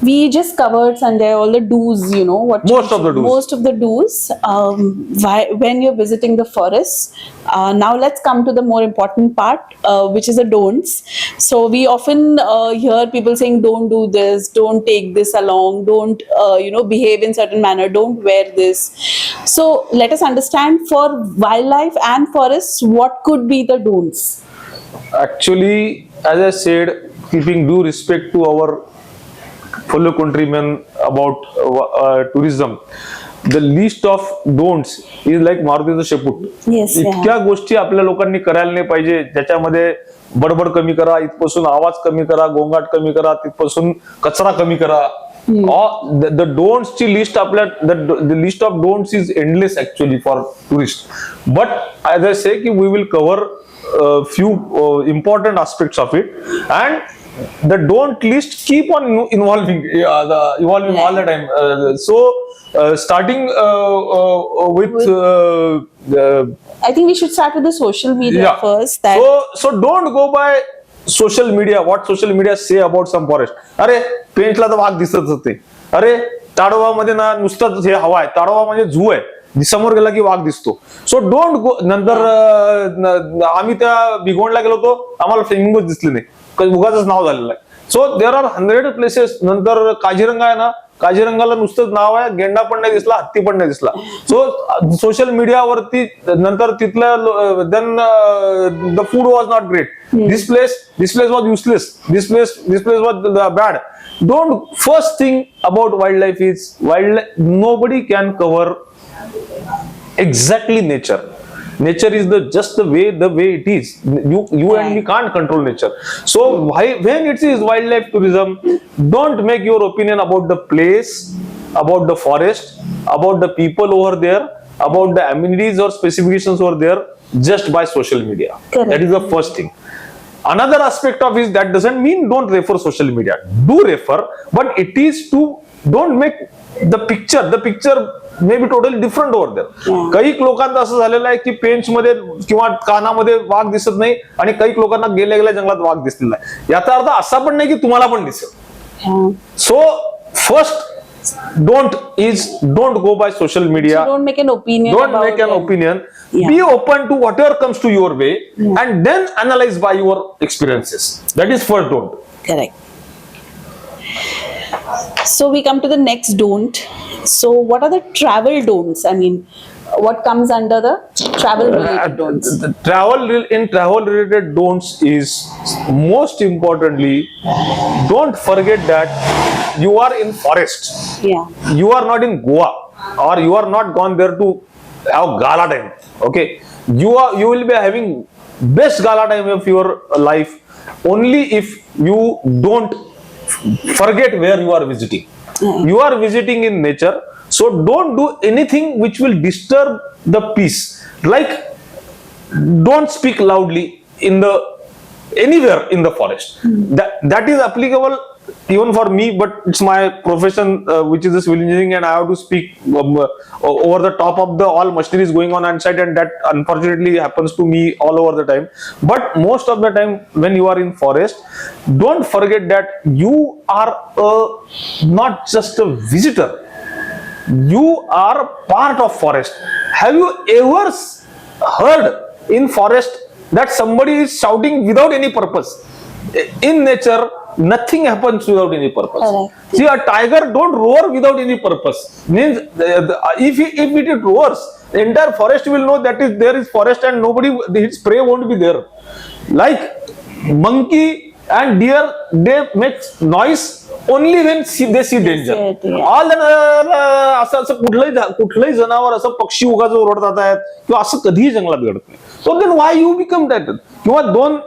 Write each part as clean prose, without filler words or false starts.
We just covered, Sanjay, all the do's, what Most of the do's. Most of the do's. When you're visiting the forest. Now let's come to the more important part, which is the don'ts. So we often hear people saying, don't do this, don't take this along, don't, behave in certain manner, don't wear this. So let us understand, for wildlife and forests, what could be the don'ts? Actually, as I said, keeping due respect to our fellow countrymen about tourism, the list of don'ts is like मारुतीचं शेपूट. Yes, इतक्या गोष्टी आपल्या लोकांनी करायला नाही पाहिजे, ज्याच्यामध्ये बडबड कमी करा, इथपासून आवाज कमी करा, गोंगाट कमी करा, तिथपासून कचरा कमी करा. The don'ts ची लिस्ट आपल्या the list of don'ts is endless actually for tourists. But as I say, we will cover few important aspects of it, and the don't list keep on evolving all the time. Starting with I think we should start with the social media first. So don't go by social media, what social media say about some forest. अरे पेंचला तर वाघ दिसतच होते, अरे ताडोबामध्ये ना नुसतंच हे हवा आहे, ताडोबा म्हणजे झू आहे, समोर गेला की वाघ दिसतो. So don't go. नंतर आम्ही त्या भिगवणला गेलो होतो, आम्हाला फ्लेमिंगोच दिसले नाही, उगाच नाव झालेलं आहे. सो देर आर 100 प्लेसेस. नंतर काझीरंगा आहे ना, काझीरंगाला नुसतंच नाव आहे, गेंडा पण नाही दिसला, हत्ती पण नाही दिसला. सो सोशल मीडियावरती नंतर तिथलं then the food was not great, this place was useless, this place was bad. Don't first thing about wildlife is nobody can cover exactly nature. Nature is just the way it is. You and me can't control nature. So when it is wildlife tourism, don't make your opinion about the place, about the forest, about the people over there, about the amenities or specifications over there just by social media. Correct. That is the first thing. Another aspect of it, that doesn't mean don't refer social media. Do refer, but it is to don't make the picture may be totally different over there. काही लोकांना असं झालेलं आहे की पेंच मध्ये किंवा कानामध्ये वाघ दिसत नाही, आणि काही लोकांना गेल्या जंगलात वाघ दिसलेला आहे. याचा अर्थ असा पण नाही की तुम्हाला पण दिसेल. So first don't go by social media. So don't make an opinion. Don't make an opinion. Be open to whatever comes to your way, and then analyze by your experiences. That is first don't. Correct. So we come to the next don't. So what are the travel don'ts? I mean, what comes under the travel related don'ts? The travel related don'ts is most importantly, don't forget that you are in forest. You are not in Goa, or you are not gone there to have gala time. Okay, you will be having best gala time of your life only if you don't forget where you are visiting. You are visiting in nature, so don't do anything which will disturb the peace. Like, don't speak loudly anywhere in the forest. That is applicable even for me, but it's my profession, which is the civil engineering, and I have to speak over the top of the all machineries going on site, and that unfortunately happens to me all over the time. But most of the time when you are in forest, don't forget that you are not just a visitor, you are part of forest. Have you ever heard in forest that somebody is shouting without any purpose? In nature, nothing happens without any purpose. See, a tiger don't roar without any purpose. Means if it roars, the entire forest will know that there is forest, and its prey won't be there. Like monkey and deer, they make noise only when they see danger. All the असं कुठलंही जनावर असं पक्षी उगाच ओरडतात आहेत किंवा असं कधीही जंगलात घडत नाही. So then why you become that? किंवा दोन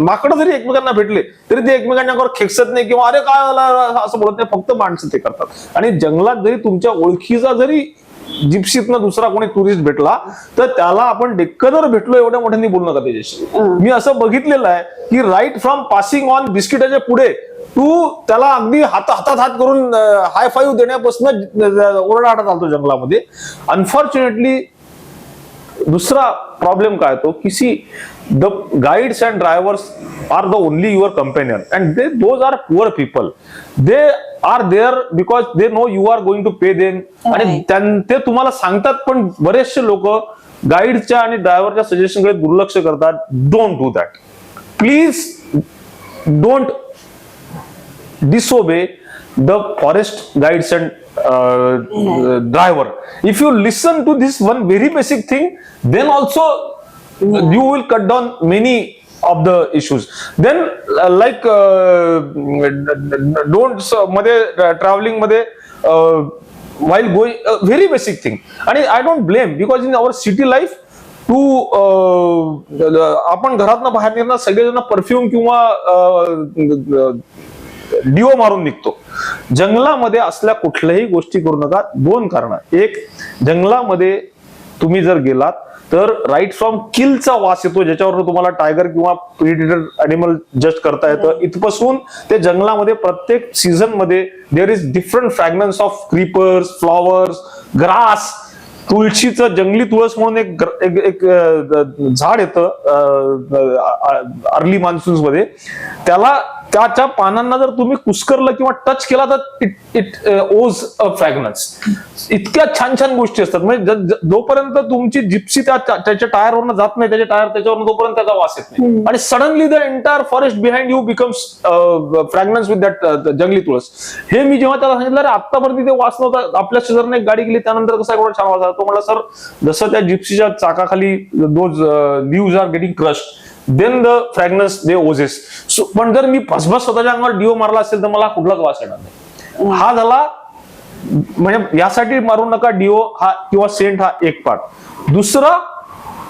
माकडं जरी एकमेकांना भेटले तरी ते एकमेकांना खेकसत नाही किंवा अरे काय झालं असं बोलत नाही, फक्त माणसं ते करतात. आणि जंगलात जरी तुमच्या ओळखीचा जरी जिप्सीतनं दुसरा कोणी टुरिस्ट भेटला तर त्याला आपण डेक्कनवर भेटलो एवढ्या मोठ्यांनी बोलू नका त्याच्याशी. मी असं बघितलेलं आहे की राईट फ्रॉम पासिंग ऑन बिस्किटाच्या पुढे तू त्याला अगदी हातात हात करून हाय फाईव्ह देण्यापासून ओरडाटा चालतो जंगलामध्ये. अनफॉर्च्युनेटली दूसरा प्रॉब्लेम काय तो की see the guides and drivers are the only your companion and those are poor people. They are there because they know you are going to pay them आणि ते तुम्हाला सांगतात. पण बरेचसे लोक गाईडच्या आणि ड्रायव्हरच्या सजेशनकडे दुर्लक्ष करतात. Don't do that please. Don't disobey the forest guides and driver. If you listen to this one very basic thing, then also you will cut down many of the issues. Then don't मध्ये traveling मध्ये while going very basic thing. And I don't blame because in our city life तू आपण घरातनं बाहेर निघणार सगळेजण perfume किंवा डिओ मारून निघतो. जंगलामध्ये असल्या कुठल्याही गोष्टी करू नका. दोन कारण. एक, जंगलामध्ये तुम्ही जर गेलात तर राईट फ्रॉम किलचा वास येतो ज्याच्यावर तुम्हाला टायगर किंवा प्रिडेटर अॅनिमल जज करता येतं. इथपासून ते जंगलामध्ये प्रत्येक सीझन मध्ये there is different fragrance of creepers, flowers, grass. तुळशीचं जंगली तुळस म्हणून एक झाड येतं अर्ली मान्सून्स मध्ये. त्याच्या पानांना जर तुम्ही कुस्करलं किंवा टच केला तर इट ओज अ फ्रॅग्रन्स. इतक्या छान छान गोष्टी असतात. म्हणजे जोपर्यंत तुमची जिप्सी त्याच्या टायरवरनं जात नाही, त्याच्या टायर त्याच्यावरून तोपर्यंत त्याचा वास येत नाही. आणि suddenly the entire forest behind U becomes fragrance with that जंगली तुळस. हे मी जेव्हा त्याला सांगितलं, अरे आतापर्यंत ते वास नव्हता, आपल्या शेजारने एक गाडी गेली त्यानंतर कसा एवढा छान वास आला. तो मला सर जसं त्या जिप्सीच्या चाकाखाली those leaves are getting crushed then the fragrance they oozes. पण जर मी भसभस स्वतःच्या अंगावर डिओ मारला असेल तर मला कुठलाच वास येणार नाही. हा झाला. म्हणजे यासाठी मारू नका डिओ हा किंवा सेंट हा एक पार्ट. दुसरा,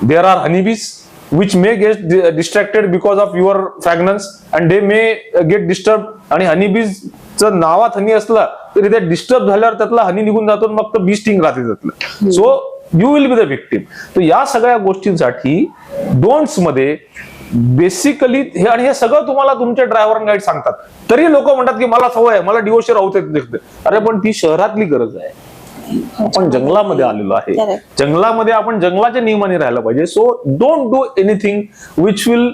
there are honeybees which may get distracted because of your fragrance and they may get disturbed. आणि हनीबीज चं नावात हनी असलं तरी ते डिस्टर्ब झाल्यावर त्यातला हनी निघून जातो, मग तर बी स्टिंग राहते त्यातलं. So you will be the victim. तर या सगळ्या गोष्टींसाठी डोंट्स मध्ये बेसिकली हे, आणि हे सगळं तुम्हाला तुमचे ड्रायव्हर अँड गाईड सांगतात. तरी लोक म्हणतात की मला सवय आहे, मला डिओशी राहू देत. अरे पण ती शहरातली गरज आहे. आपण जंगलामध्ये आलेलो आहे. जंगलामध्ये आपण जंगलाच्या नियमाने राहायला पाहिजे. So don't do anything which will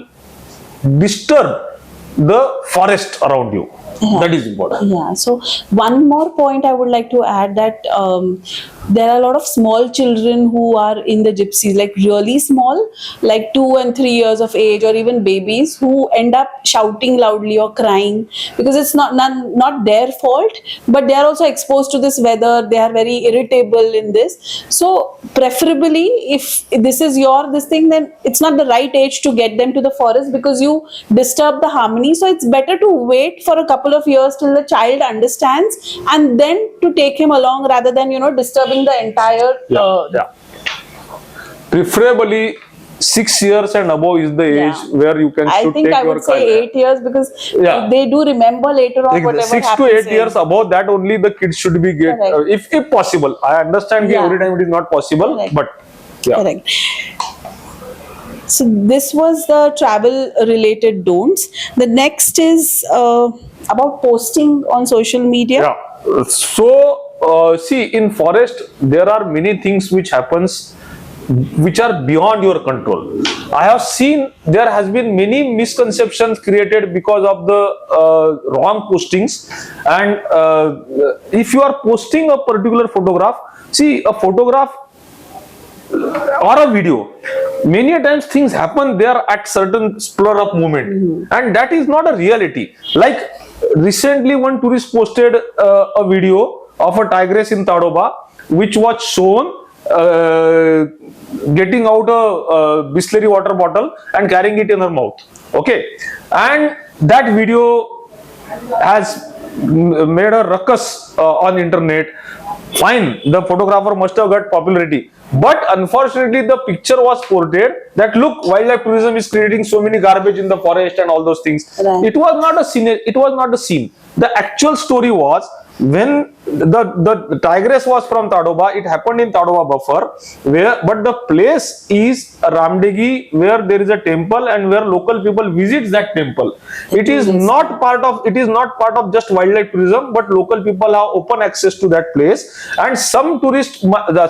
disturb the forest around you. That is important. Yeah. So one more point I would like to add that there are a lot of small children who are in the gypsies, like really small, like 2 and 3 years of age, or even babies who end up shouting loudly or crying because it's not their fault, but they are also exposed to this weather. They are very irritable in this. So preferably, if this is this thing, then it's not the right age to get them to the forest because you disturb the harmony. So it's better to wait for a couple of years till the child understands and then to take him along rather than disturbing the entire preferably 6 years and above is the age where you can I think I would say 8 years because they do remember later on whatever 6 to 8 years above that only the kids should be get if possible. I understand every time it is not possible. Correct. But correct. So this was the travel related don'ts. The next is about posting on social media. So see, in forest there are many things which happens which are beyond your control. I have seen there has been many misconceptions created because of the wrong postings. And if you are posting a particular photograph, see a photograph or a video, many a times things happen there at certain spur of moment, and that is not a reality. Like recently one tourist posted a video of a tigress in Tadoba which was shown getting out a Bisleri water bottle and carrying it in her mouth. Okay, and that video has made a ruckus on internet. Fine, the photographer must have got popularity, but unfortunately the picture was portrayed that look, wildlife tourism is creating so many garbage in the forest and all those things. Right. It was not a scene. It was not a scene. The actual story was when the tigress was from Tadoba. It happened in Tadoba buffer, but the place is Ramdegi, where there is a temple and where local people visit that temple. It is not part of just wildlife tourism, but local people have open access to that place. And some tourist,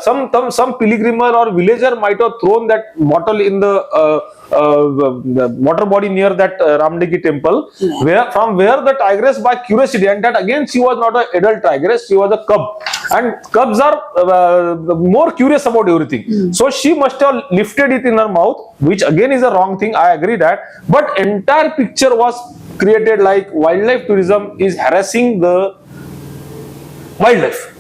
some pilgrimer or villager might have thrown that bottle in the water body near that Ramdegi temple, from where the tigress, by curiosity, and that again she was not an adult tigress, she was a cub, and cubs are more curious about everything. So she must have lifted it in her mouth, which again is a wrong thing, I agree that, but entire picture was created like wildlife tourism is harassing the wildlife.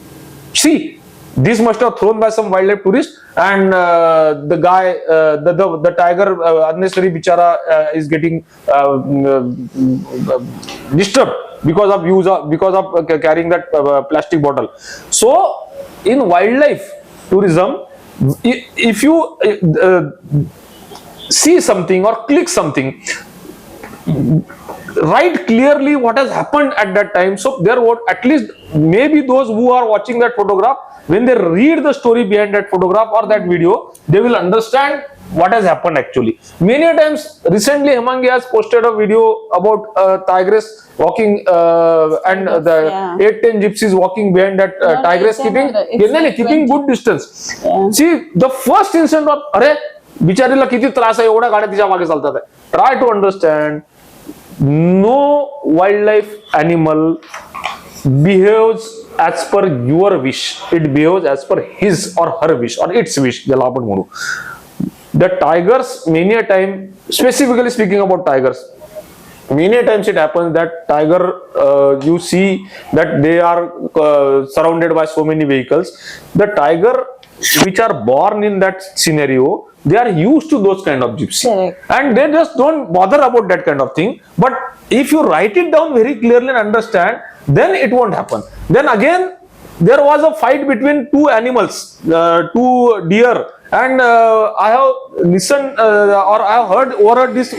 See, this must have thrown by some wildlife tourist, and the guy, the tiger, unnecessary bichara, is getting disturbed because of carrying that plastic bottle. So, in wildlife tourism, if you see something or click something, write clearly what has happened at that time. So there would at least maybe those who are watching that photograph, when they read the story behind that photograph or that video, they will understand what has happened actually. Many times, recently Hemangi has posted a video about a tigress walking and the 8-10 gypsies walking behind that tigress, keeping good distance. See, the first instant of अरे बिचारीला किती त्रास आहे, एवढ्या गाड्या तिच्या मागे चालतात आहे. Try to understand. No wildlife animal behaves as per your wish. It behaves as per his or her wish or its wish. The tigers, many a time, specifically speaking about tigers, many times it happens that tiger, you see that they are surrounded by so many vehicles. The tiger which are born in that scenario, they are used to those kind of gypsy, and they just don't bother about that kind of thing. But if you write it down very clearly and understand, then it won't happen. Then again, there was a fight between two animals, two deer, and I have listened or I have overheard this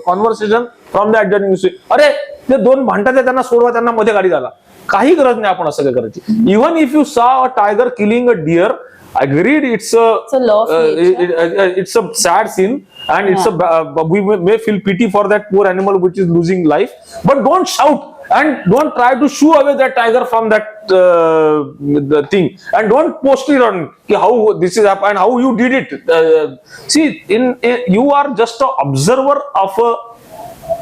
conversation from the adjoining street. अरे ते दोन भांडतात त्यांना सोडवा, त्यांना मध्ये गाडी झाला. काही गरज नाही आपण असं काय करायची. Even if you saw a tiger killing a deer, agreed, it's a sad scene, and it's we may feel pity for that poor animal which is losing life, but don't shout and don't try to shoo away that tiger from that the thing, and don't post it on how this is happened and how you did it. See, you are just an observer of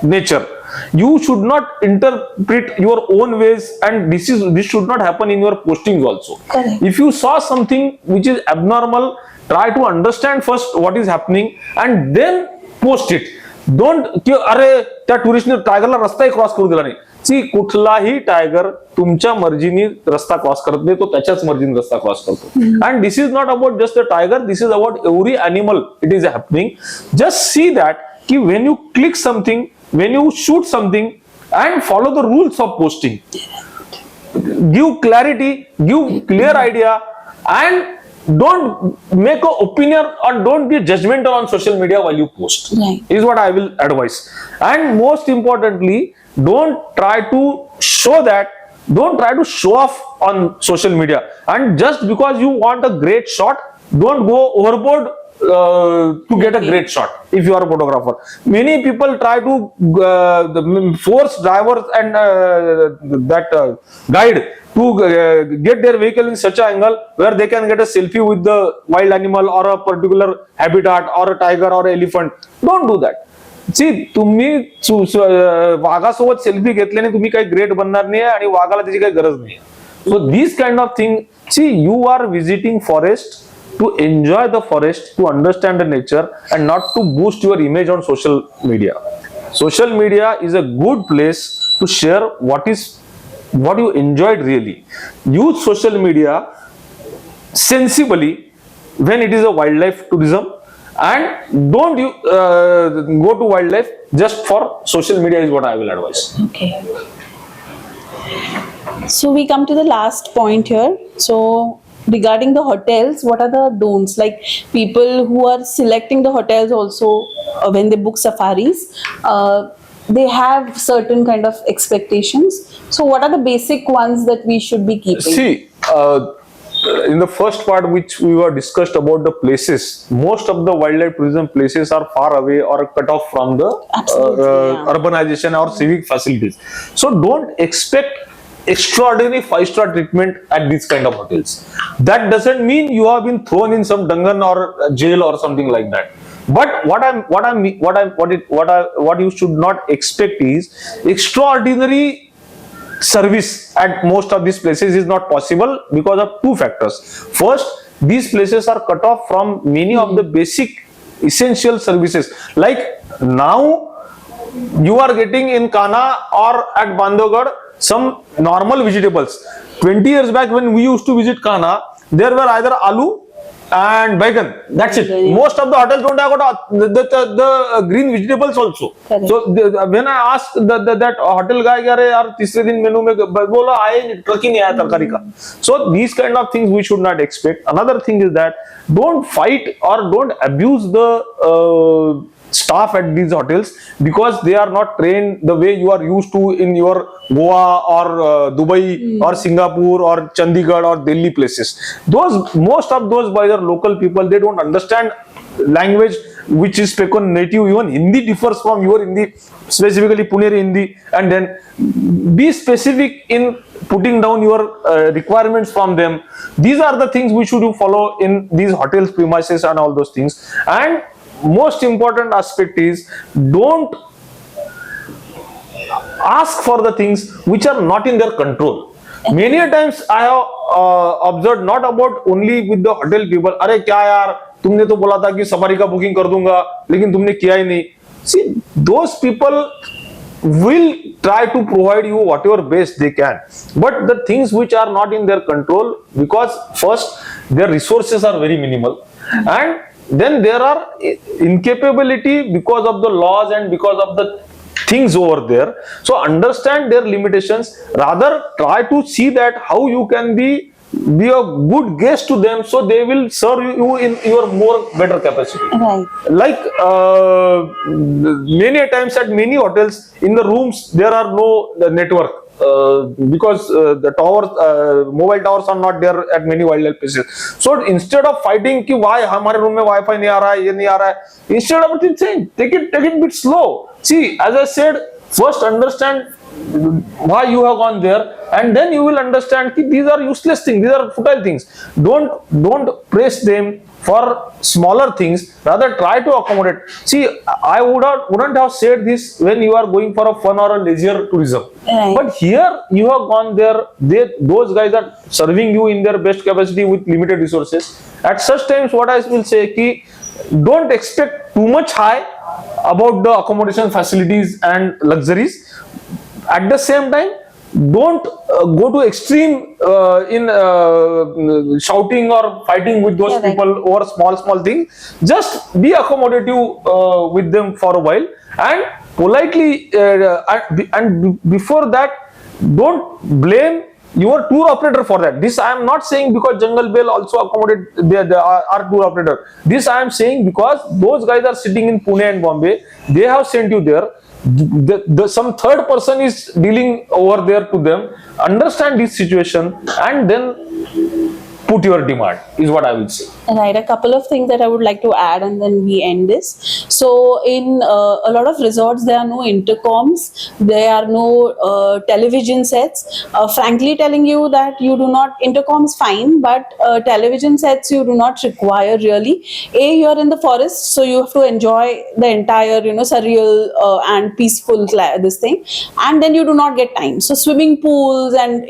nature. You should not interpret your own ways, and this should not happen in your postings also. Correct. If you saw something which is abnormal, try to understand first what is happening and then post it. Don't अरे त्या टुरिस्टने टायगरला रस्ताही cross करू दिला नाही. सी, कुठलाही tiger तुमच्या मर्जीने रस्ता cross करत नाही, तो त्याच्याच मर्जीने रस्ता क्रॉस करतो. And this is not about just the tiger, this is about every animal it is happening. Just see that की when you click something, when you shoot something, and follow the rules of posting, give clarity, give clear idea, and don't make an opinion or don't be judgmental on social media while you post. Right. Is what I will advise. And most importantly, don't try to show off on social media, and just because you want a great shot, don't go overboard to get a great shot. If you are a photographer, many people try to force drivers and that guide to get their vehicle in such an angle where they can get a selfie with the wild animal or a particular habitat or a tiger or elephant. Don't do that. See, तुम्ही वाघासोबत selfie घेतल्याने तुम्ही काही great बनणार नाही आणि वाघाला त्याची काही गरज नाही. So these kind of thing, see, you are visiting forest to enjoy the forest, to understand the nature, and not to boost your image on social media. Social media is a good place to share what you enjoyed really. Use social media sensibly when it is a wildlife tourism, and don't go to wildlife just for social media, is what I will advise. Okay. So we come to the last point here. So regarding the hotels, what are the don'ts? Like people who are selecting the hotels also when they book safaris, they have certain kind of expectations. So what are the basic ones that we should be keeping? See, in the first part which we were discussed about the places, most of the wildlife tourism places are far away or cut off from the urbanization or civic facilities. So don't expect extraordinary 5-star treatment at these kind of hotels. That doesn't mean you have been thrown in some dungeon or jail or something like that. But what you should not expect is extraordinary service at most of these places is not possible because of two factors. First, these places are cut off from many of the basic essential services. Like now, you are getting in Kana or at Bandhavgarh some normal vegetables. 20 years back when we used to visit Kana, there were either aloo and bacon. That's it. Most of the hotels don't have got the green vegetables also. Correct. So when I asked that hotel guy, yaar तीसरे दिन menu में बोला आए truck ही नहीं आया तरकारी का. So these kind of things we should not expect. Another thing is that don't fight or don't abuse the staff at these hotels because they are not trained the way you are used to in your Goa or Dubai or Singapore or Chandigarh or Delhi places. Most of those by the local people, they don't understand language which is spoken native. Even Hindi differs from your Hindi, specifically Puneri Hindi. And then be specific in putting down your requirements from them. These are the things we should follow in these hotels premises and all those things. And most important aspect is don't ask for the things which are not in their control. Many a times I have observed not about only with the hotel people. अरे क्या यार तुमने तो बोला था कि safari का booking कर दूंगा लेकिन तुमने किया ही नहीं. See, those people will try to provide you whatever best they can, but the things which are not in their control, because first their resources are very minimal, and then there are incapability because of the laws and because of the things over there. So understand their limitations, rather try to see that how you can be a good guest to them, so they will serve you in your more better capacity. Right. Like many a times at many hotels, in the rooms there are no network. Because the towers, mobile towers are not there at many wildlife places. So instead of fighting कि why हमारे room में Wi-Fi नहीं आ रहा है, ये नहीं आ रहा है, instead of saying take it a bit slow. See, as I said, first understand why you have gone there, and then you will understand that these are useless things, these are futile things. Don't praise them for smaller things, rather try to accommodate. See, I wouldn't have said this when you are going for a fun or a leisure tourism. Right. But here you have gone there, those guys are serving you in their best capacity with limited resources. At such times, what I will say ki don't expect too much high about the accommodation facilities and luxuries. At the same time, don't go to extreme in shouting or fighting with those people over small things. Just be accommodative with them for a while, and politely and before that, don't blame your tour operator for that. This I am not saying because Jungle Bell also accommodate our tour operator. This I am saying because those guys are sitting in Pune and Bombay. They have sent you there. Some third person is dealing over there to them. Understand this situation and then put your demand, is what I will say. Right, a couple of things that I would like to add and then we end this. So in a lot of resorts, there are no intercoms, there are no television sets. Frankly telling you that you do not, intercoms fine, but television sets you do not require really. You're in the forest, so you have to enjoy the entire, surreal and peaceful this thing. And then you do not get time. So swimming pools and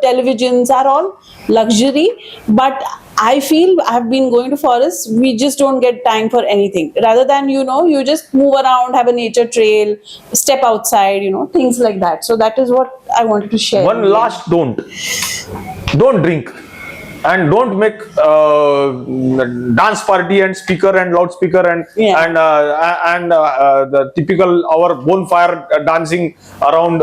televisions are all luxury. But I feel I've been going to forests, we just don't get time for anything. Rather than, you just move around, have a nature trail, step outside, things like that. So that is what I wanted to share. One last don't drink. And don't make dance party and speaker and loudspeaker and the typical our bonfire dancing around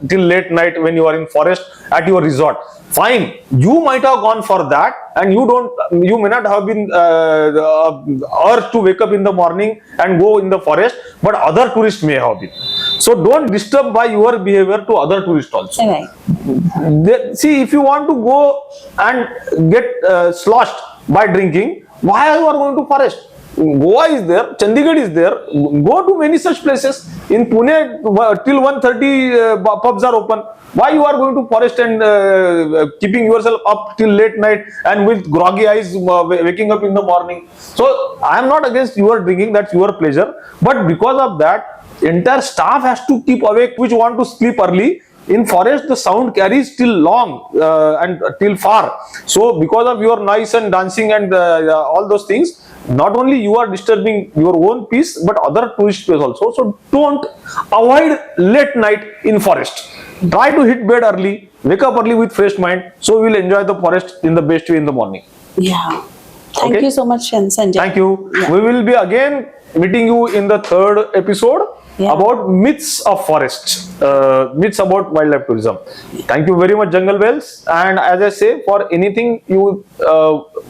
till late night when you are in forest at your resort. Fine, you might have gone for that, and you may not have been urged to wake up in the morning and go in the forest, but other tourists may have been. So don't disturb by your behavior to other tourists also. Right. See, if you want to go and get sloshed by drinking, why you are going to forest? Goa is there, Chandigarh is there. Go to many such places. In Pune, till 1:30 pubs are open. Why you are going to forest and keeping yourself up till late night and with groggy eyes waking up in the morning? So I am not against your drinking, that's your pleasure. But because of that, entire staff has to keep awake, which want to sleep early. In forest, the sound carries till long and till far. So because of your noise and dancing and all those things, not only you are disturbing your own peace, but other tourist place also. So don't avoid late night in forest. Try to hit bed early, wake up early with fresh mind. So we will enjoy the forest in the best way in the morning. Yeah. Thank Okay. you so much, Sanjay. Thank you. Yeah. We will be again meeting you in the third episode Yeah. about myths of forests, myths about wildlife tourism. Thank you very much, Jungle Bells. And as I say, for anything you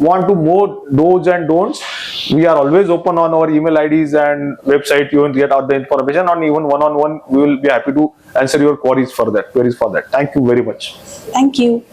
want to more do's and don'ts, we are always open on our email IDs and website. You will get out the information, on even one-on-one. We will be happy to answer your queries for that. Thank you very much. Thank you.